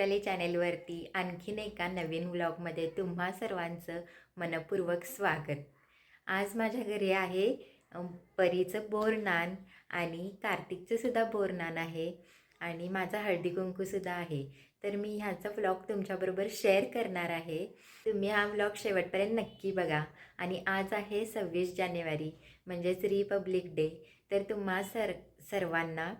मराठीवाले चॅनेलवरती आणखीन एका नवीन व्लॉगमध्ये तुम्हा सर्वांचं मनपूर्वक स्वागत. आज माझ्या घरी आहे परीचं बोरनान आणि कार्तिकचंसुद्धा बोरनान आहे आणि माझा हळदी कुंकूसुद्धा आहे. तर मी ह्याचा व्लॉग तुमच्याबरोबर शेअर करणार आहे. तुम्ही हा व्लॉग शेवटपर्यंत नक्की बघा. आणि आज आहे 26 जानेवारी म्हणजेच रिपब्लिक डे. तर तुम्हा सर्वांना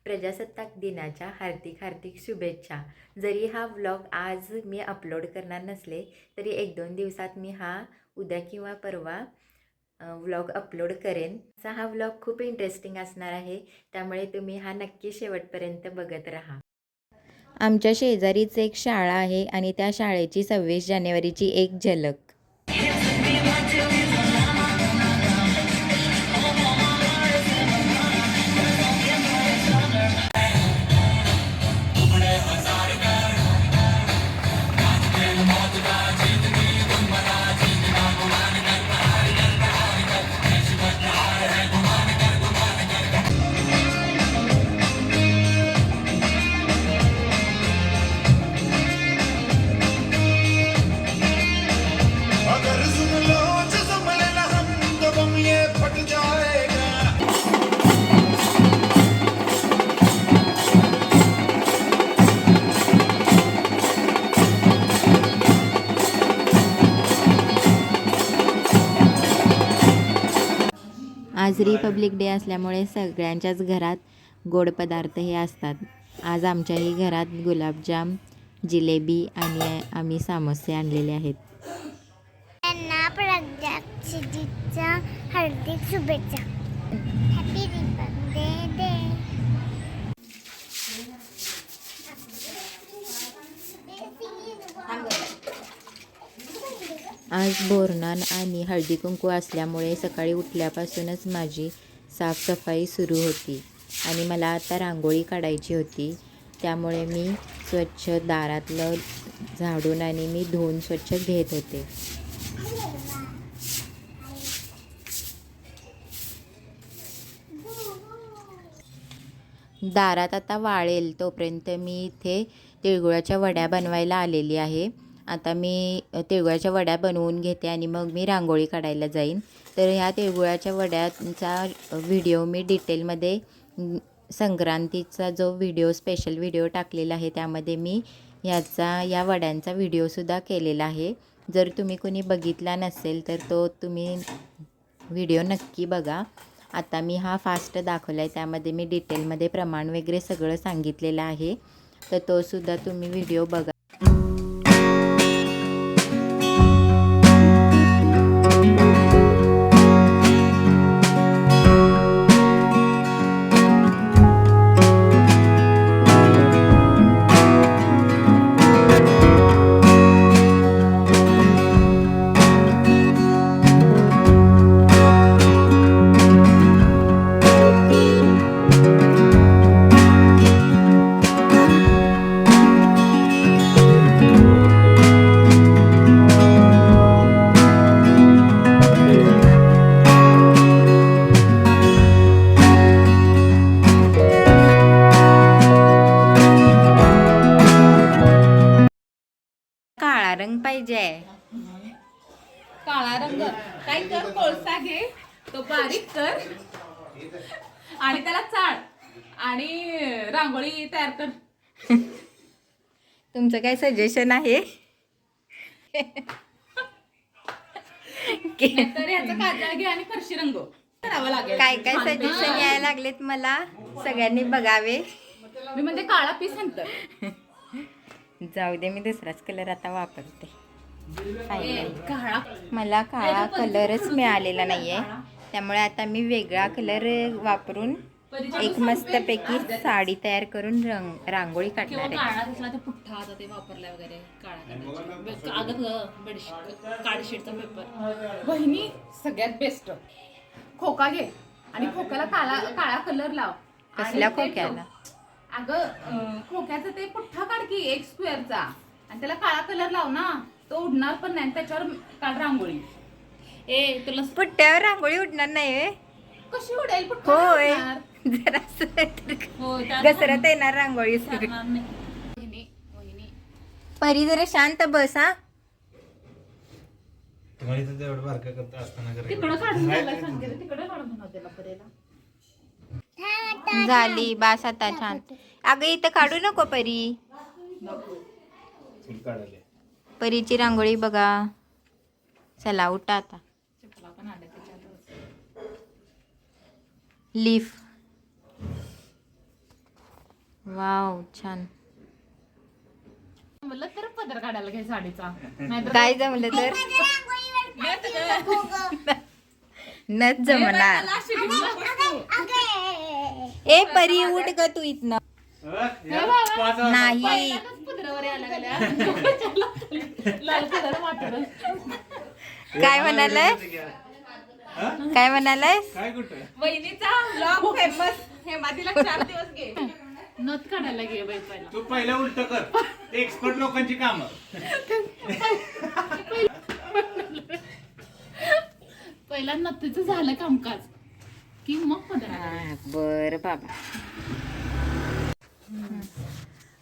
प्रजासत्ताक दिनाच्या हार्दिक शुभेच्छा. जरी हा व्लॉग आज मी अपलोड करणार नसले तरी 1-2 दिवसात मी हा उद्या किंवा परवा व्लॉग अपलोड करेन. हा व्लॉग खूप इंटरेस्टिंग असणार आहे, त्यामुळे तुम्ही हा नक्की शेवटपर्यंत बघत राहा. आमच्या शेजारीच एक शाळा आहे आणि त्या शाळेची 26 जानेवारीची एक झलक. आज रिपब्लिक डे असल्यामुळे सगळ्यांच्याच घरात गोड पदार्थ हे असतात. आज आमच्याही घरात गुलाबजाम, जिलेबी आणि आम्ही समोसे आणलेले आहेत. त्यांना प्रजासत्ताकाच्या हार्दिक शुभेच्छा. Happy Republic day. आज बोरनान आणि हळदी कुंकू असल्यामुळे सकाळी उठल्यापासूनच माझी साफसफाई सुरू होती आणि मला आता रांगोळी काढायची होती. त्यामुळे मी स्वच्छ दारातलं झाडून आणि मी धुवून स्वच्छ घेत होते. दारात आता वाळेल तोपर्यंत मी इथे तिळगुळाच्या वड्या बनवायला आलेली आहे. आता मी तिळगुळाच्या वड्या बनवून घेते आणि मग मी रांगोळी काढायला जाईन. तर ह्या तिळगुळाच्या वड्यांचा व्हिडिओ मी डिटेलमध्ये संक्रांतीचा जो स्पेशल व्हिडिओ टाकलेला आहे त्यामध्ये मी या वड्यांचा व्हिडिओसुद्धा केलेला आहे. जर तुम्ही कोणी बघितला नसेल तर तो तुम्ही व्हिडिओ नक्की बघा. आता मी हा फास्ट दाखवला आहे, त्यामध्ये मी डिटेलमध्ये प्रमाण वगैरे सगळं सांगितलेलं आहे, तर तोसुद्धा तुम्ही व्हिडिओ बघा. काळा रंग पाहिजे. काळा रंग काय कर, कोळसा घे, तो बारीक कर आणि त्याला चाळ आणि रांगोळी तयार कर. तुमचं काय सजेशन आहे? तर ह्याचं काजळ घे आणि फरशी रंग करावं लागेल. काय काय सजेशन यायला लागलेत मला, सगळ्यांनी बघावे. मी म्हणजे काळा पीस नंतर जाऊ दे, मी दुसराच कलर आता वापरते. काळा मला काळा कलरच मिळालेला नाहीये, त्यामुळे आता मी वेगळा कलर वापरून एक मस्तपैकी साडी तयार करून रांगोळी किंवा काढणार आहे. काळा दिसला ते पुठ्ठा आता ते वापरलाय वगैरे काळा कार्डशीटचा पेपर. बहिणी सगळ्यात बेस्ट. खोका घे आणि खोक्याला काळा कलर लाव. कसल्या खोक्याला? अगं खोक्याचं ते पुठ्ठा काढ की एक स्क्वेअरचा आणि त्याला काळा कलर लाव ना, तो उडणार पण नाही. त्याच्यावर काढ रांगोळी. तुला पुट्ट्यावर रांगोळी उडणार नाही. कशी उडेल पुठ्ठा? होय, जरा घसरत येणार रांगोळी. वहिनी परी जरा शांत बस हा. तुम्हाला इथं तेवढं बारका करता असताना जरा तिकडं काढून द्यायला सांगितलं, तिकडं काढून म्हणा त्याला परीला. झाली बास आता छान. अगं इथं काढू नको परी. फुल काढायला. परीची रांगोळी बघा. चला उठा आता. चपला पण आल्या त्याच्यात. लीफ. वाव छान. म्हणलं तर पदर काढायला घ्या साडीचा, नाहीतर काय जमलं तर नच जमणार. ए परी उठ ग तू इथनं. नाही पदरावर यायला लागल्या. लाल पदर वाटलं. काय म्हणालाय काय म्हणालाय. काय कुठं वहिनीचा ब्लॉग फेमस. हे मातीला 4 दिवस घे. नथ काढायला घे बाई पहिला. तू पहिला उलट कर. एक्सपर्ट लोकांची कामं. पहिला नथीचं झालं कामकाज की मग पदर. बर बाबा.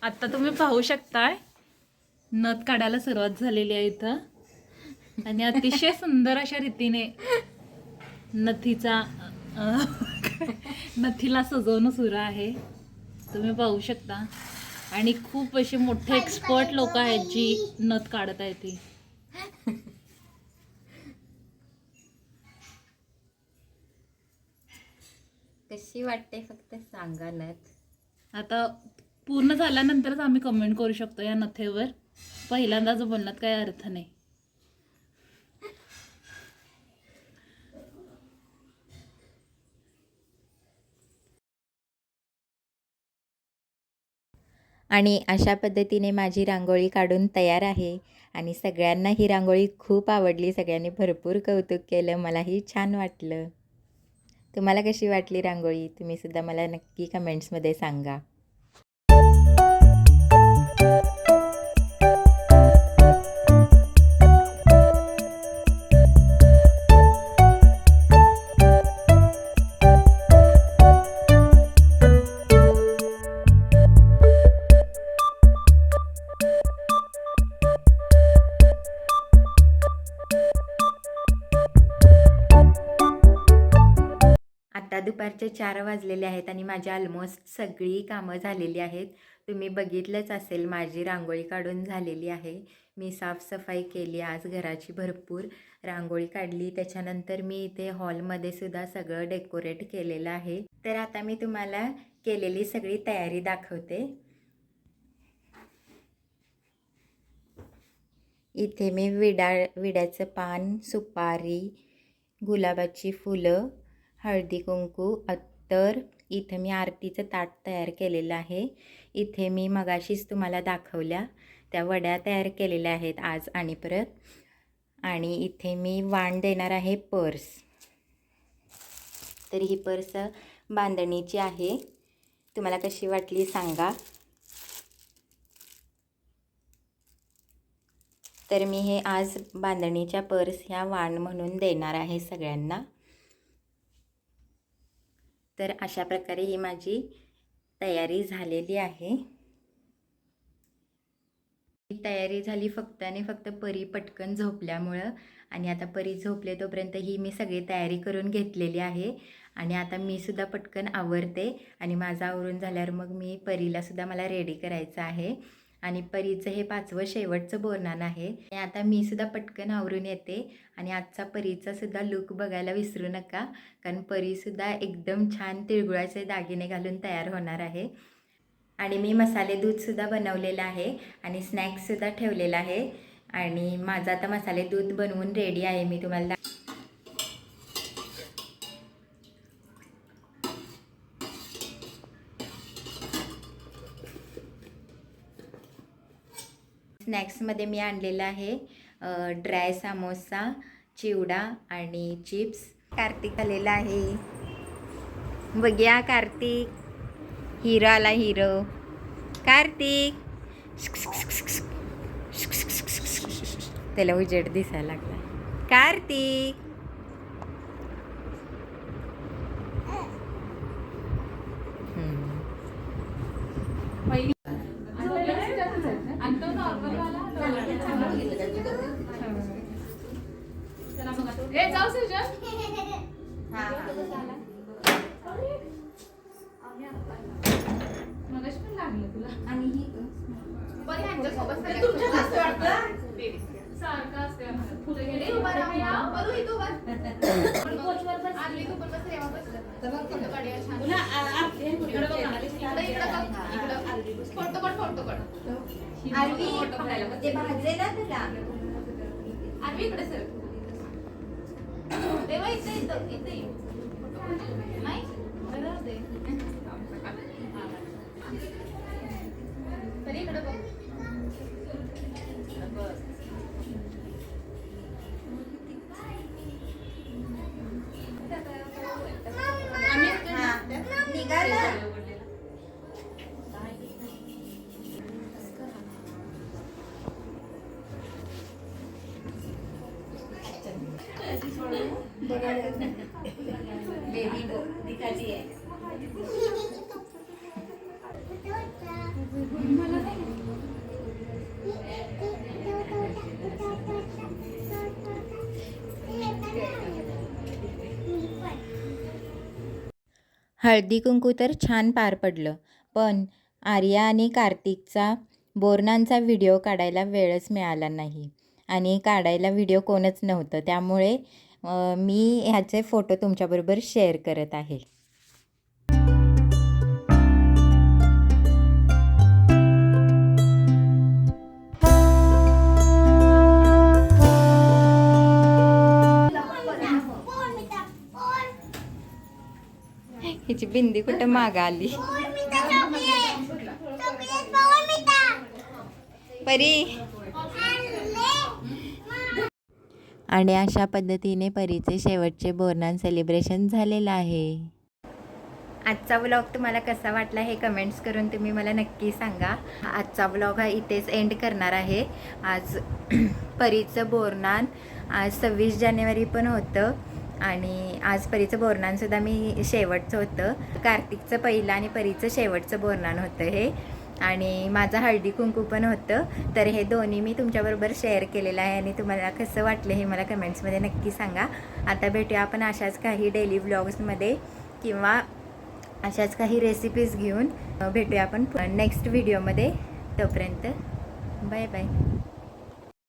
आता तुम्ही पाहू शकताय नथ काढायला सुरुवात झालेली आहे इथं. आणि अतिशय सुंदर अशा रीतीने नथीला सजवणं सुरू आहे, तुम्ही पाहू शकता. आणि खूप असे मोठे एक्सपर्ट लोक आहेत जी नथ काढत आहेत ती. कशी वाटते फक्त सांगा नथ. आता पूर्ण झाल्यानंतरच आम्ही कमेंट करू शकतो या नथेवर. पहिल्यांदाच बोलण्यात काही अर्थ नाही. आणि अशा पद्धतीने माझी रांगोळी काढून तयार आहे. आणि सगळ्यांना ही रांगोळी खूप आवडली. सगळ्यांनी भरपूर कौतुक केलं. मलाही छान वाटलं. तुम्हाला कशी वाटली रांगोळी तुम्हीसुद्धा मला नक्की कमेंट्समध्ये सांगा. आता दुपारचे 4 वाजलेले आहेत आणि माझी ऑलमोस्ट सगळी कामं झालेली आहेत. तुम्ही बघितलंच असेल माझी रांगोळी काढून झालेली आहे. मी साफसफाई केली आज घराची, भरपूर रांगोळी काढली. त्याच्यानंतर मी इथे हॉलमध्ये सुद्धा सगळं डेकोरेट केलेलं आहे. तर आता मी तुम्हाला केलेली सगळी तयारी दाखवते. इथे मी विड्याचं पान, सुपारी, गुलाबाची फुलं, हळदी कुंकू, अत्तर, इथे मी आरतीचं ताट तयार केलेलं आहे. इथे मी मगाशीच तुम्हाला दाखवल्या त्या वड्या तयार केलेल्या आहेत आज आणि परत. आणि इथे मी वाण देणार आहे पर्स. तर ही पर्स बांधणीची आहे. तुम्हाला कशी वाटली सांगा. तर मी हे आज बांधणीच्या पर्स ह्या वाण म्हणून देणार आहे सगळ्यांना. तर अशा प्रकारे ही माझी तयारी झालेली आहे. ही तयारी झाली फक्त आणि फक्त परी पटकन झोपल्यामुळं. आणि आता परी झोपले तोपर्यंत ही मी सगळी तयारी करून घेतलेली आहे. आणि आता मी सुद्धा पटकन आवरते. आणि माझं आवरून झाल्यावर मग मी परीलासुद्धा मला रेडी करायचं आहे. आणि परीचं हे 5वं शेवटचं बोरनान आहे. आणि आता मी सुद्धा पटकन आवरून येते. आणि आजचा परीचा सुद्धा लुक बघायला विसरू नका, कारण परीसुद्धा एकदम छान तिळगुळाचे दागिने घालून तयार होणार आहे. आणि मी मसाले दूधसुद्धा बनवलेलं आहे आणि स्नॅक्ससुद्धा ठेवलेला आहे. आणि माझं आता मसाले दूध बनवून रेडी आहे. मी तुम्हाला स्नॅक्समध्ये मी आणलेलं आहे ड्राय समोसा, चिवडा आणि चिप्स. कार्तिक आलेला आहे. बघूया कार्तिक. हिरो आला, हिरो. कार्तिक त्याला उजेड दिसायला लागला. कार्तिक आणि तो नॉर्मल वाला चला मग आता. ए जाऊ सृजन. मगाशी पण लागलं तुला. बरं, ह्यांच्यासोबत सारखं असते आम्हाला. पुढे गेले. बरं, इथं उभा. आरवी, तू पण बस रे, बस. फोटो काढूया छान. इकडं बघ ना. इकडं बघ. फोटो काढ. आरवी इकडे सर. तेव्हा इथे ये. नाही बरं दे. तरी इकडे बघ. बस. हळदी कुंकू तर छान पार पडलं, पण आर्या आणि कार्तिकचा बोरनांचा व्हिडिओ काढायला वेळच मिळाला नाही आणि काढायला व्हिडिओ कोणच नव्हतं. त्यामुळे मी ह्याचे फोटो तुमच्याबरोबर शेअर करत आहे. हिची बिंदी कुठं माग आली. परी. आणि अशा पद्धतीने परीचे शेवटचे बोरनान सेलिब्रेशन झालेलं आहे. आजचा व्लॉग तुम्हाला कसा वाटला हे कमेंट्स करून तुम्ही मला नक्की सांगा. आजचा व्लॉग हा इथेच एंड करणार आहे. आज परीचं बोरनान आज 26 जानेवारी पण होतं आणि आज परीचं बोरनानसुद्धा मी शेवटचं होतं. कार्तिकचं पहिलं आणि परीचं शेवटचं बोरनान होतं हे. आणि माझं हळदी कुंकू पण होतं. तर हे दोन्ही मी तुमच्याबरोबर शेअर केलेलं आहे आणि तुम्हाला कसं वाटलं हे मला कमेंट्समध्ये नक्की सांगा. आता भेटूया आपण अशाच काही डेली व्लॉग्समध्ये किंवा अशाच काही रेसिपीज घेऊन भेटूया आपण नेक्स्ट व्हिडिओमध्ये. तोपर्यंत बाय बाय.